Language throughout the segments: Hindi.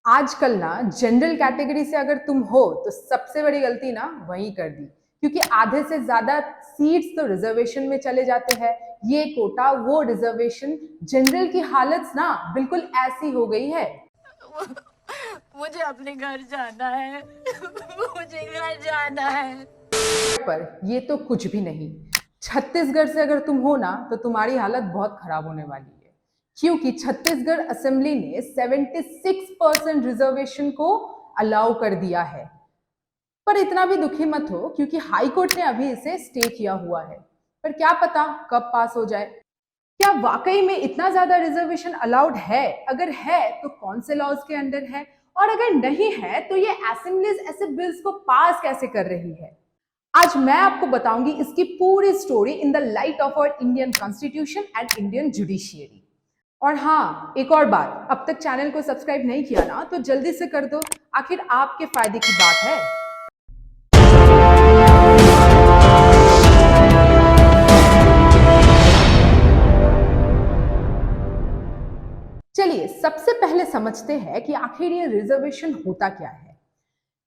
आजकल ना जनरल कैटेगरी से अगर तुम हो तो सबसे बड़ी गलती ना वही कर दी, क्योंकि आधे से ज्यादा सीट्स तो रिजर्वेशन में चले जाते हैं। ये कोटा वो रिजर्वेशन, जनरल की हालत ना बिल्कुल ऐसी हो गई है। मुझे अपने घर जाना है। मुझे घर जाना है। पर ये तो कुछ भी नहीं। छत्तीसगढ़ से अगर तुम हो ना तो तुम्हारी हालत बहुत खराब होने वाली है, क्योंकि छत्तीसगढ़ असेंबली ने 76% रिजर्वेशन को अलाउ कर दिया है। पर इतना भी दुखी मत हो, क्योंकि हाई कोर्ट ने अभी इसे स्टे किया हुआ है। पर क्या पता कब पास हो जाए। क्या वाकई में इतना ज्यादा रिजर्वेशन अलाउड है? अगर है तो कौन से लॉज के अंडर है, और अगर नहीं है तो ये असेंबलीज ऐसे बिल्स को पास कैसे कर रही है? आज मैं आपको बताऊंगी इसकी पूरी story in the light of our Indian constitution and Indian judiciary. और हाँ, एक और बात, अब तक चैनल को सब्सक्राइब नहीं किया ना तो जल्दी से कर दो, आखिर आपके फायदे की बात है। चलिए सबसे पहले समझते हैं कि आखिर ये रिजर्वेशन होता क्या है।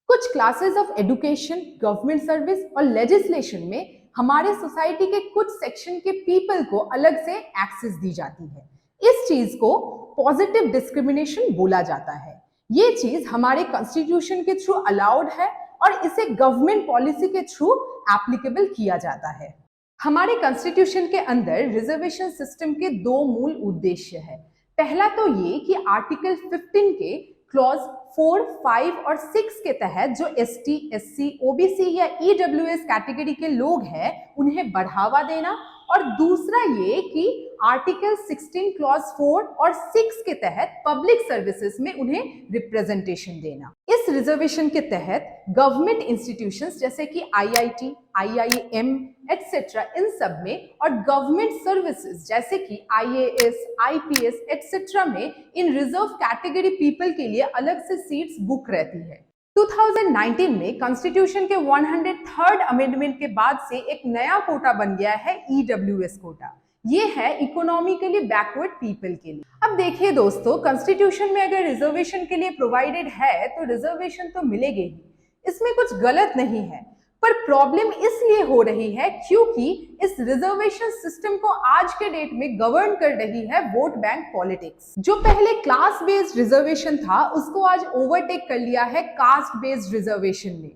कुछ classes of education, government service और लेजिस्लेशन में हमारे सोसाइटी के कुछ सेक्शन के पीपल को अलग से एक्सेस दी जाती है। इस चीज को पॉजिटिव डिस्क्रिमिनेशन बोला जाता है। ये चीज हमारे कॉन्स्टिट्यूशन के थ्रू अलाउड है और इसे गवर्नमेंट पॉलिसी के थ्रू एप्लीकेबल किया जाता है। हमारे कॉन्स्टिट्यूशन के अंदर रिजर्वेशन सिस्टम के दो मूल उद्देश्य है। पहला तो ये कि आर्टिकल 15 के क्लॉज 4, 5 और 6 के तहत जो एसटी, एससी, ओबीसी या ईडब्ल्यूएस कैटेगरी के लोग हैं उन्हें बढ़ावा देना, और दूसरा ये कि आर्टिकल 16 क्लॉज 4 और 6 के तहत पब्लिक सर्विसेज में उन्हें रिप्रेजेंटेशन देना। इस रिजर्वेशन के तहत गवर्नमेंट इंस्टीट्यूशंस जैसे कि आईआईटी, आईआईएम एटसेट्रा, इन सब में, और गवर्नमेंट सर्विसेज जैसे कि आईएएस, आईपीएस एटसेट्रा में इन रिजर्व कैटेगरी पीपल के लिए अलग से सीट्स बुक रहती है। 2019 में कॉन्स्टिट्यूशन के 103rd अमेंडमेंट के बाद से एक नया कोटा बन गया है, ईडब्ल्यूएस कोटा। ये है इकोनॉमिकली बैकवर्ड पीपल के लिए। अब देखिए दोस्तों, कॉन्स्टिट्यूशन में अगर रिजर्वेशन के लिए प्रोवाइडेड है तो रिजर्वेशन तो मिलेगी ही, इसमें कुछ गलत नहीं है। पर प्रॉब्लम इसलिए हो रही है क्योंकि इस रिजर्वेशन सिस्टम को आज के डेट में गवर्न कर रही है वोट बैंक पॉलिटिक्स। जो पहले क्लास बेस्ड रिजर्वेशन था उसको आज ओवरटेक कर लिया है कास्ट बेस्ड रिजर्वेशन ने।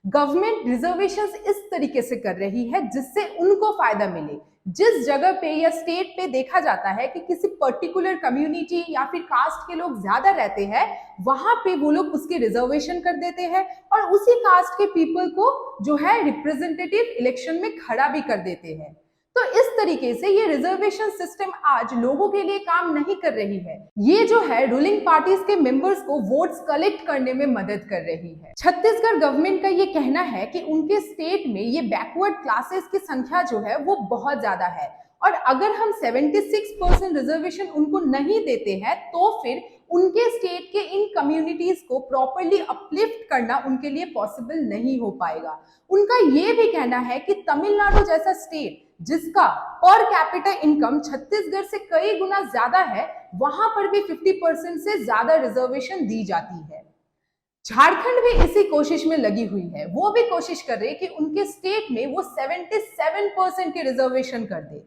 गवर्नमेंट रिजर्वेशंस इस तरीके से कर रही है जिससे उनको फायदा मिले। जिस जगह पे या स्टेट पे देखा जाता है कि किसी पर्टिकुलर कम्युनिटी या फिर कास्ट के लोग ज्यादा रहते हैं, वहां पे वो लोग उसकी रिजर्वेशन कर देते हैं और उसी कास्ट के पीपल को जो है रिप्रेजेंटेटिव इलेक्शन में खड़ा भी कर देते हैं। तो इस तरीके से ये रिजर्वेशन सिस्टम आज लोगों के लिए काम नहीं कर रही है। ये जो है रूलिंग पार्टीज के मेंबर्स को वोट्स कलेक्ट करने में मदद कर रही है। छत्तीसगढ़ गवर्नमेंट का ये कहना है कि उनके स्टेट में ये बैकवर्ड क्लासेस की संख्या जो है वो बहुत ज्यादा है, और अगर हम 76% रिजर्वेशन उनको नहीं देते हैं तो फिर उनके स्टेट के इन कम्युनिटीज को प्रॉपरली अपलिफ्ट करना उनके लिए पॉसिबल नहीं हो पाएगा। उनका ये भी कहना है कि तमिलनाडु जैसा स्टेट जिसका पर कैपिटा इनकम छत्तीसगढ़ से कई गुना ज्यादा है, वहां पर भी 50% से ज्यादा रिजर्वेशन दी जाती है। झारखंड भी इसी कोशिश में लगी हुई है, वो भी कोशिश कर रही है कि उनके स्टेट में वो 77% की रिजर्वेशन कर दे।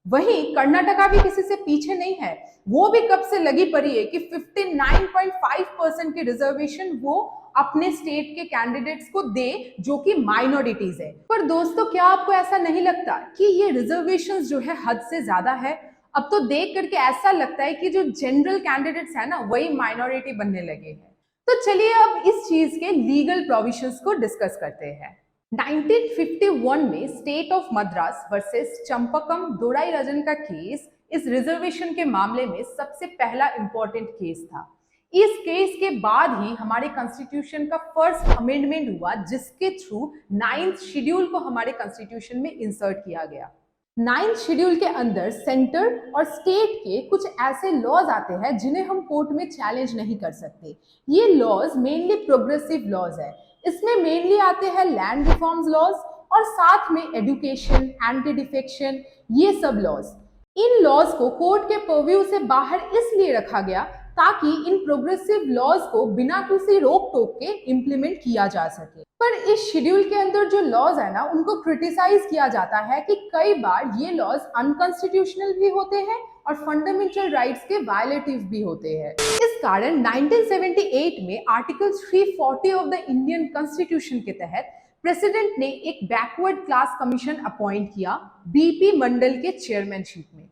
वहीं कर्नाटका भी किसी से पीछे नहीं है, वो भी कब से लगी पड़ी है कि 59.5% की रिजर्वेशन वो अपने स्टेट के कैंडिडेट्स को दे जो कि माइनॉरिटीज है। पर दोस्तों, क्या आपको ऐसा नहीं लगता कि ये रिजर्वेशंस जो है हद से ज्यादा है? अब तो देख करके ऐसा लगता है कि जो जनरल कैंडिडेट्स है ना वही माइनॉरिटी बनने लगे हैं। तो चलिए अब इस चीज के लीगल प्रोविजंस को डिस्कस करते हैं। 1951 में state of Madras versus Champakam Dorairajan का केस इस रिजर्वेशन के मामले में सबसे पहला इंपॉर्टेंट केस था। इस केस के बाद ही हमारे कॉन्स्टिट्यूशन का फर्स्ट अमेंडमेंट हुआ, जिसके थ्रू 9th शेड्यूल को हमारे कॉन्स्टिट्यूशन में इंसर्ट किया गया। 9th शेड्यूल के अंदर सेंटर और स्टेट के कुछ ऐसे लॉज आते हैं जिन्हें हम कोर्ट में चैलेंज नहीं कर सकते। ये लॉज मेनली प्रोग्रेसिव लॉज है। इसमें मेनली आते हैं लैंड रिफॉर्म्स लॉज और साथ में एजुकेशन, एंटी डिफेक्शन, ये सब लॉज। इन लॉज को कोर्ट के परव्यू से बाहर इसलिए रखा गया ताकि इन प्रोग्रेसिव लॉज को बिना किसी रोक टोक के इम्प्लीमेंट किया जा सके। पर इस शेड्यूल के अंदर जो लॉज है ना, उनको क्रिटिसाइज किया जाता है कि कई बार ये लॉज अनकॉन्स्टिट्यूशनल भी होते हैं और फंडामेंटल राइट्स के वायलेटिव भी होते हैं। इस कारण 1978 में article 340 of the Indian constitution के तहत प्रेसिडेंट ने एक बैकवर्ड क्लास कमीशन अपॉइंट किया बीपी मंडल के चेयरमैनशिप में।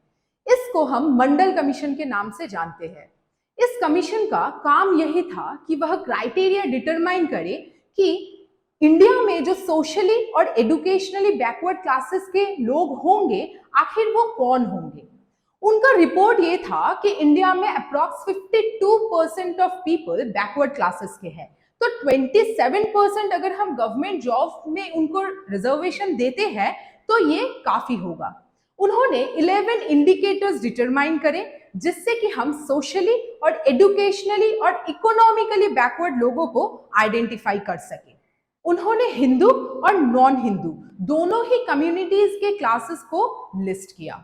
इसको हम मंडल कमीशन के नाम से जानते हैं। इस कमीशन का काम यही था कि वह क्राइटेरिया डिटरमाइन करे कि इंडिया में जो सोशली और एजुकेशनली बैकवर्ड क्लासेस के लोग होंगे, आखिर वो कौन होंगे। उनका रिपोर्ट ये था कि इंडिया में approx 52% of people backward classes के हैं, तो 27% अगर हम गवर्नमेंट जॉब में उनको रिजर्वेशन देते हैं तो ये काफी होगा। उन्होंने 11 इंडिकेटर्स डिटरमाइन करे जिससे कि हम सोशली और एजुकेशनली और इकोनॉमिकली बैकवर्ड लोगों को आइडेंटिफाई कर सके। उन्होंने हिंदू और नॉन हिंदू दोनों ही कम्युनिटीज के क्लासेस को लिस्ट किया।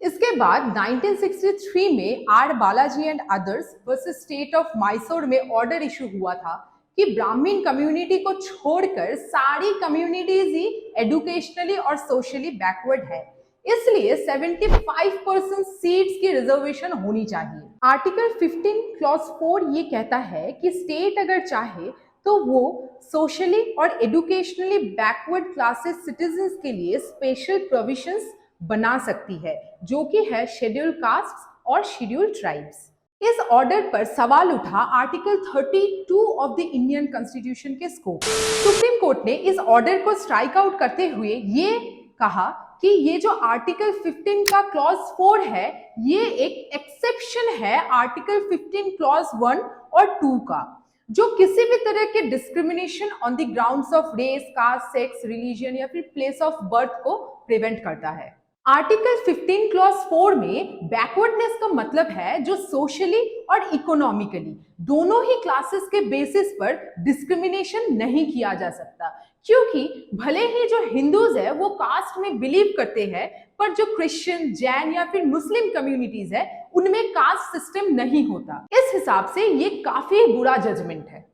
इसके बाद 1963 में R Balaji and others versus state of Mysore में ऑर्डर इशू हुआ था कि ब्राह्मण कम्युनिटी को छोड़कर सारी कम्युनिटीज ही एजुकेशनली और सोशली बैकवर्ड है, इसलिए 75% सीट्स की रिजर्वेशन होनी चाहिए। आर्टिकल 15 क्लॉज 4 ये कहता है कि स्टेट अगर चाहे तो वो सोशली और एजुकेशनली बैकवर्ड क्लासेस सिटीजन्स के लिए स्पेशल प्रोविजंस बना सकती है, जो कि है शेड्यूल कास्ट और शेड्यूल ट्राइब्स। इस ऑर्डर पर सवाल उठा article 32 of the Indian constitution के स्कोप। सुप्रीम कोर्ट ने इस ऑर्डर को स्ट्राइक आउट करते हुए ये कहा कि ये जो आर्टिकल 15 का क्लॉज 4 है, ये एक एक्सेप्शन है आर्टिकल 15 क्लॉज 1 और 2 का, जो किसी भी तरह के discrimination on the grounds of race, caste, sex, religion या फिर प्लेस ऑफ बर्थ को प्रिवेंट करता है। आर्टिकल 15 क्लॉज 4 में बैकवर्डनेस का मतलब है जो सोशली और इकोनॉमिकली दोनों ही क्लासेस के बेसिस पर डिस्क्रिमिनेशन नहीं किया जा सकता, क्योंकि भले ही जो हिंदूज है वो कास्ट में बिलीव करते हैं, पर जो क्रिश्चियन, जैन या फिर मुस्लिम कम्युनिटीज है उनमें कास्ट सिस्टम नहीं होता। इस हिसाब से ये काफी बुरा जजमेंट है।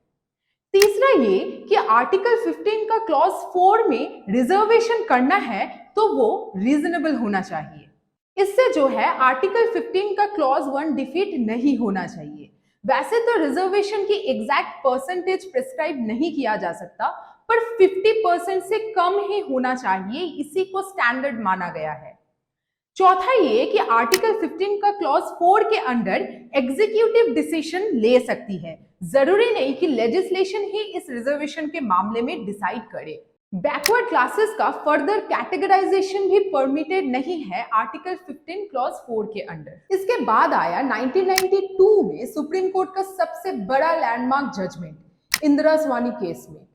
तीसरा ये कि आर्टिकल 15 का क्लॉज 4 में रिजर्वेशन करना है तो वो रीजनेबल होना चाहिए। इससे जो है आर्टिकल 15 का क्लॉज 1 डिफीट नहीं होना चाहिए। वैसे तो रिजर्वेशन की एग्जैक्ट परसेंटेज प्रिस्क्राइब नहीं किया जा सकता, पर 50% से कम ही होना चाहिए, इसी को स्टैंडर्ड माना गया है। चौथा ये कि आर्टिकल 15 का क्लॉज 4 के अंडर एग्जीक्यूटिव डिसीजन ले सकती है, जरूरी नहीं कि लेजिस्लेशन ही इस रिजर्वेशन के मामले में डिसाइड करे। बैकवर्ड क्लासेस का फर्दर कैटेगराइजेशन भी परमिटेड नहीं है आर्टिकल 15 क्लॉज 4 के अंडर। इसके बाद आया 1992 में सुप्रीम कोर्ट का सबसे बड़ा लैंडमार्क जजमेंट इंदिरा स्वामी केस में।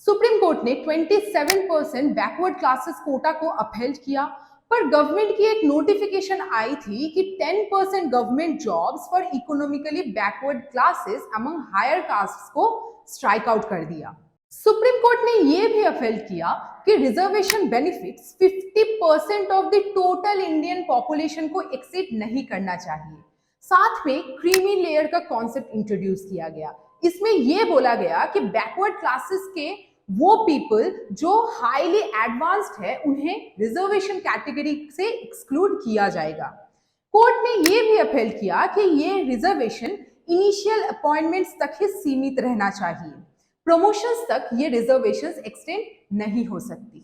सुप्रीम कोर्ट ने 27% बैकवर्ड क्लासेस कोटा को अपहेल्ड किया, पर गवर्नमेंट की एक नोटिफिकेशन आई थी कि 10% government jobs for economically backward classes among higher castes को स्ट्राइक आउट कर दिया। सुप्रीम कोर्ट ने यह भी अपील किया कि reservation benefits 50% of the total Indian population को एक्सीड नहीं करना चाहिए। साथ में क्रीमी लेयर का कॉन्सेप्ट इंट्रोड्यूस किया गया। इसमें यह बोला गया कि बैकवर्ड क्लासेस के वो पीपल जो हाईली एडवांस्ड है उन्हें रिजर्वेशन कैटेगरी से एक्सक्लूड किया जाएगा। कोर्ट ने यह भी अपील किया कि ये रिजर्वेशन इनिशियल अपॉइंटमेंट्स तक ही सीमित रहना चाहिए, प्रमोशंस तक ये रिजर्वेशंस एक्सटेंड नहीं हो सकती।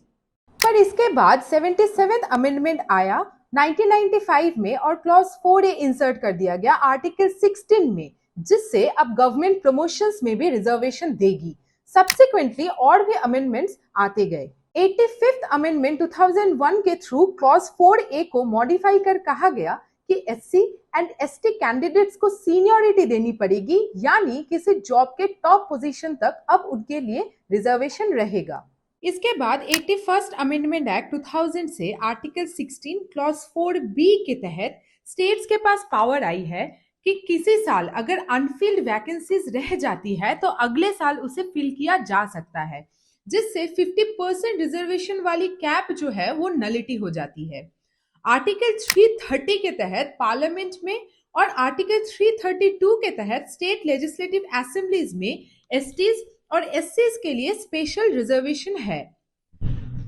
पर इसके बाद 77th अमेंडमेंट आया 1995 में और क्लॉज 4A इंसर्ट कर दिया गया आर्टिकल 16 में, जिससे अब गवर्नमेंट प्रमोशंस में भी रिजर्वेशन देगी। सब्सिक्वेंटली और भी अमेंडमेंट्स आते गए। 85th अमेंडमेंट 2001 के थ्रू क्लॉज 4A को मॉडिफाई कर कहा गया कि SC एंड ST कैंडिडेट्स को सीनियरिटी देनी पड़ेगी, यानी किसी जॉब के टॉप पोजीशन तक अब उनके लिए रिजर्वेशन रहेगा। इसके बाद 81st अमेंडमेंट एक्ट 2000 से आर्टिकल 16 क्लॉज 4B के तहत स्टेट्स के पास पावर आई है कि किसी साल अगर अनफिल्ड वैकेंसीज रह जाती है तो अगले साल उसे फिल किया जा सकता है, जिससे 50% रिजर्वेशन वाली कैप जो है वो नलिटी हो जाती है। आर्टिकल 330 के तहत पार्लियामेंट में और आर्टिकल 332 के तहत स्टेट लेजिस्लेटिव असेंबलीज में एसटीज और एससीज के लिए स्पेशल रिजर्वेशन है।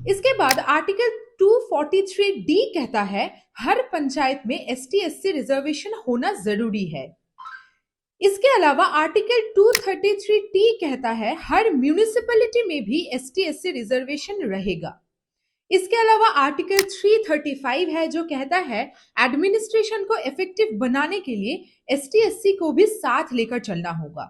इसके बाद आर्टिकल 243 डी कहता है हर पंचायत में एसटी एससी रिजर्वेशन होना जरूरी है। इसके अलावा आर्टिकल 233 टी कहता है हर म्यूनिसिपैलिटी में भी एसटी एससी रिजर्वेशन रहेगा। इसके अलावा आर्टिकल 335 है जो कहता है एडमिनिस्ट्रेशन को इफेक्टिव बनाने के लिए एसटी एससी को भी साथ लेकर चलना होगा।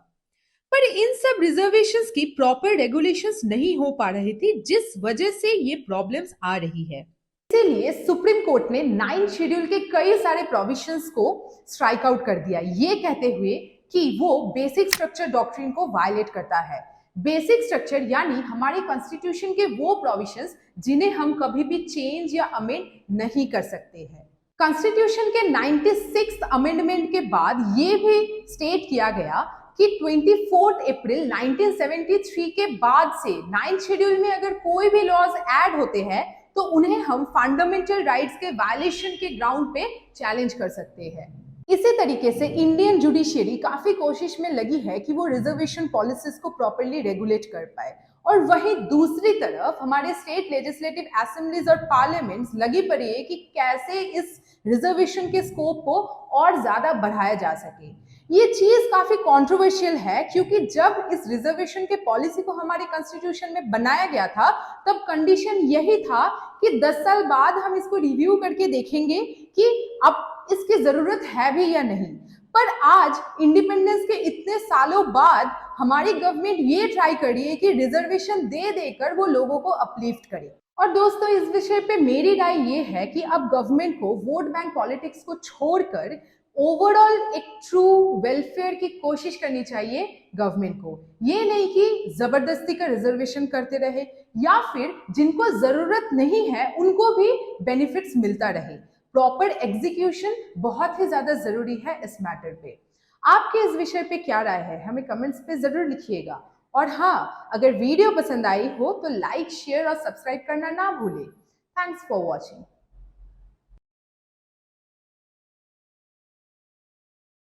पर इन सब रिजर्वेशंस की प्रॉपर रेगुलेशंस नहीं हो पा रही थी, जिस वजह से ये प्रॉब्लम्स आ रही है। इसीलिए सुप्रीम कोर्ट ने 9th शेड्यूल के कई सारे प्रोविजंस को स्ट्राइक आउट कर दिया, ये कहते हुए कि वो बेसिक स्ट्रक्चर डॉक्ट्रिन को वायलेट करता है। बेसिक स्ट्रक्चर यानी हमारे कॉन्स्टिट्यूशन के वो प्रोविजंस जिन्हें हम कभी भी चेंज या अमेंड नहीं कर सकते हैं। कॉन्स्टिट्यूशन के 96th अमेंडमेंट के बाद ये भी स्टेट किया गया कि 24 अप्रैल 1973 के बाद से 9th शेड्यूल में अगर कोई भी लॉज ऐड होते हैं तो उन्हें हम फंडामेंटल राइट्स के वायलेशन के ग्राउंड पे चैलेंज कर सकते हैं। इसी तरीके से इंडियन जुडिशियरी काफी कोशिश में लगी है कि वो रिजर्वेशन पॉलिसीज को प्रॉपर्ली रेगुलेट कर पाए, और वहीं दूसरी तरफ हमारे स्टेट लेजिस्लेटिव असेंबलीज और पार्लियामेंट्स लगी पड़ी है कि कैसे इस रिजर्वेशन के स्कोप को और ज्यादा बढ़ाया जा सके। ये चीज काफी कंट्रोवर्शियल है क्योंकि जब इस रिजर्वेशन के पॉलिसी को हमारे कॉन्स्टिट्यूशन में बनाया गया था तब कंडीशन यही था कि 10 साल बाद हम इसको रिव्यू करके देखेंगे कि अब इसकी जरूरत है भी या नहीं। पर आज इंडिपेंडेंस के इतने सालों बाद हमारी गवर्नमेंट ये ट्राई कर रही है कि रिजर्वेशन दे देकर वो लोगों को अपलिफ्ट करे। और दोस्तों, इस विषय पे मेरी राय ये है कि अब गवर्नमेंट को वोट बैंक पॉलिटिक्स को छोड़कर ओवरऑल एक ट्रू वेलफेयर की कोशिश करनी चाहिए गवर्नमेंट को। ये नहीं कि जबरदस्ती का रिजर्वेशन करते रहे या फिर जिनको जरूरत नहीं है उनको भी बेनिफिट्स मिलता रहे। प्रॉपर एग्जीक्यूशन बहुत ही ज्यादा जरूरी है इस मैटर पे। आपके इस विषय पे क्या राय है हमें कमेंट्स पे जरूर लिखिएगा। और हाँ, अगर वीडियो पसंद आई हो तो लाइक, शेयर और सब्सक्राइब करना ना भूलें। Thanks for watching.